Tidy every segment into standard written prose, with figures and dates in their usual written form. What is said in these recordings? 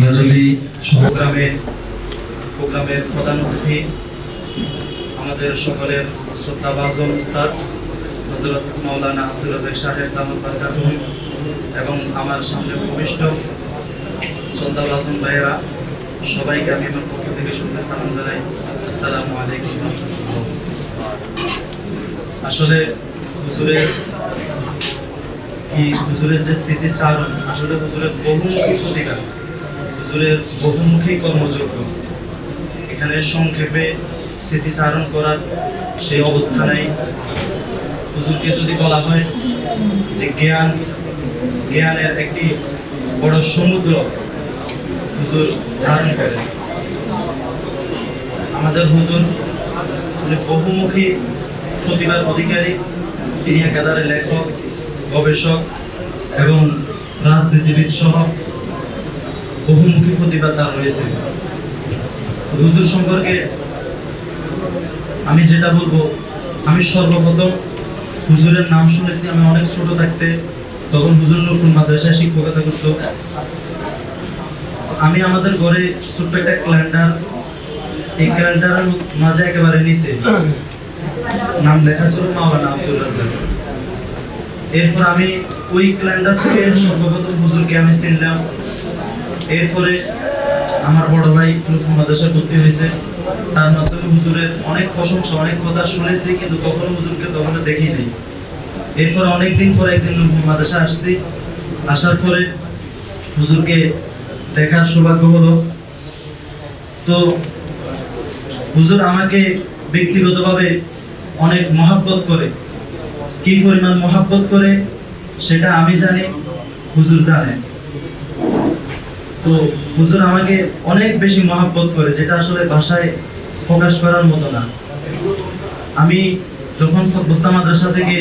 আমরা যদি প্রোগ্রামের প্রধান অতিথি আমাদের সকলের শ্রদ্ধাভাজন উস্তাদ হযরত মাওলানা আব্দুর রাজ্জাক সাহেব দামাত বারাকাতুহু এবং আমার সামনে উপবিষ্ট শ্রদ্ধাভাজন ভাইয়েরা, সবাইকে আমি আমার পক্ষ থেকে শুভেচ্ছা সালাম জানাই। আসসালামু আলাইকুম। আসলে হুজুরের যে স্মৃতিচারণ, আসলে হুজুরের বহুমুখী প্রতিভা, হুজুরের বহুমুখী কর্মযোগ্য। এখানে সংক্ষেপে স্মৃতিচারণ করার সেই অবস্থা নেই। হুজুরকে যদি বলা হয় যে জ্ঞানের একটি বড় সমুদ্র হুজুর ধারণ করেন। আমাদের হুজুর বহুমুখী প্রতিভার অধিকারী। তিনি একাধারে লেখক, গবেষক এবং রাজনীতিবিদ সহ বহুমুখী প্রতিভা তার রয়েছে। হুজুর সম্পর্কে আমি যেটা বলবো, আমি সর্বপ্রথম হুজুরের নাম শুনেছি আমি অনেক ছোট থাকতে। তখন হুজুর নূরপুর মাদ্রাসায় শিক্ষকতা করত। আমি আমাদের ঘরে ছোট্ট একটা ক্যালেন্ডার, এই ক্যালেন্ডারের মাঝে একেবারে নিচে নাম লেখা ছিল মাওলানা আব্দুর রাজ্জাক। এরপর আমি ওই ক্যালেন্ডার থেকে সর্বপ্রথম হুজুরকে আমি চিনলাম। এরপরে আমার বড় ভাই নূরপুর মাদ্রাসায় ভর্তি হয়েছে। তার মাধ্যমে হুজুরের অনেক প্রশংসা, অনেক কথা শুনেছি, কিন্তু কখনো হুজুরকে তখনো দেখি নাই। এরপর অনেকদিন পরে একদিন নূরপুর মাদ্রাসায় আসছি। আসার পরে হুজুরকে দেখার সৌভাগ্য হলো। তো হুজুর আমাকে ব্যক্তিগতভাবে অনেক মহাব্বত করে। কি পরিমাণ মহাব্বত করে সেটা আমি জানি, হুজুর জানে। তো হুজুর আমাকে অনেক বেশি মহাব্বত করে, যেটা আসলে ভাষায় প্রকাশ করার মতো না। আমি যখন সব্বস্তা মাদ্রাসা থেকে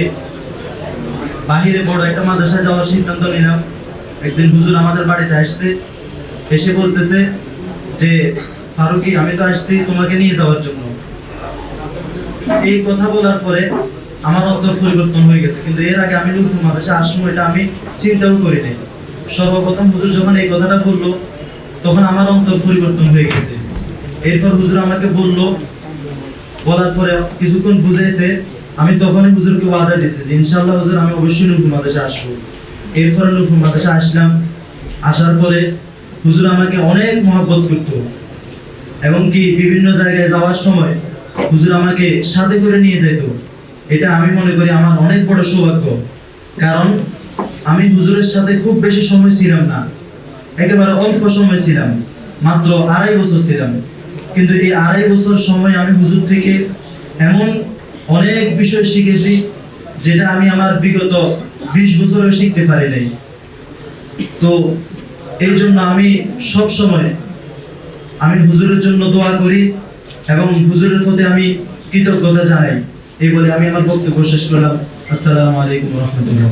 বাহিরে বড় একটা মাদ্রাসায় যাওয়ার সিদ্ধান্ত নিলাম, একদিন হুজুর আমাদের বাড়িতে আসছে। এসে বলতেছে যে, ফারুকি, আমি তো আসছি তোমাকে নিয়ে যাওয়ার জন্য। এই কথা বলার পরে আমার অন্তর পরিবর্তন হয়ে গেছে। কিন্তু এর আগে আমি নূরপুর মাদ্রাসায় আসবো এটা আমি চিন্তাও করি নাই। সর্বপ্রথম হুজুর যখন এই কথাটা বললো, তখন আমার অন্তর পরিবর্তন হয়ে গেছে। এরপর হুজুর আমাকে বলার পরে কিছুক্ষণ বুঝাইছে। আমি তখনই হুজুরকে ওয়াদা দিয়েছি যে ইনশাআল্লাহ হুজুর আমি অবশ্যই নূরপুর মাদ্রাসায় আসবো। এরপরে নূরপুর মাদ্রাসায় আসলাম। আসার পরে হুজুর আমাকে অনেক মহব্বত করত, এবং কি বিভিন্ন জায়গায় যাওয়ার সময় হুজুর আমাকে সাথে করে নিয়ে যেত। এটা আমি মনে করি আমার অনেক বড় সৌভাগ্য। কারণ আমি হুজুরের সাথে খুব বেশি সময় ছিলাম না, একেবারে অল্প সময় ছিলাম, মাত্র 2.5 বছর ছিলাম। কিন্তু এই 2.5 বছর সময় আমি হুজুর থেকে এমন অনেক বিষয় শিখেছি, যেটা আমি আমার বিগত 20 বছরেও শিখতে পারি নাই। তো এই জন্য আমি সব সময় হুজুরের জন্য দোয়া করি এবং হুজুরের প্রতি আমি কৃতজ্ঞতা জানাই। এই বলে আমি আমার বক্তব্য শেষ করলাম। আসসালামু আলাইকুম ওয়া রাহমাতুল্লাহ।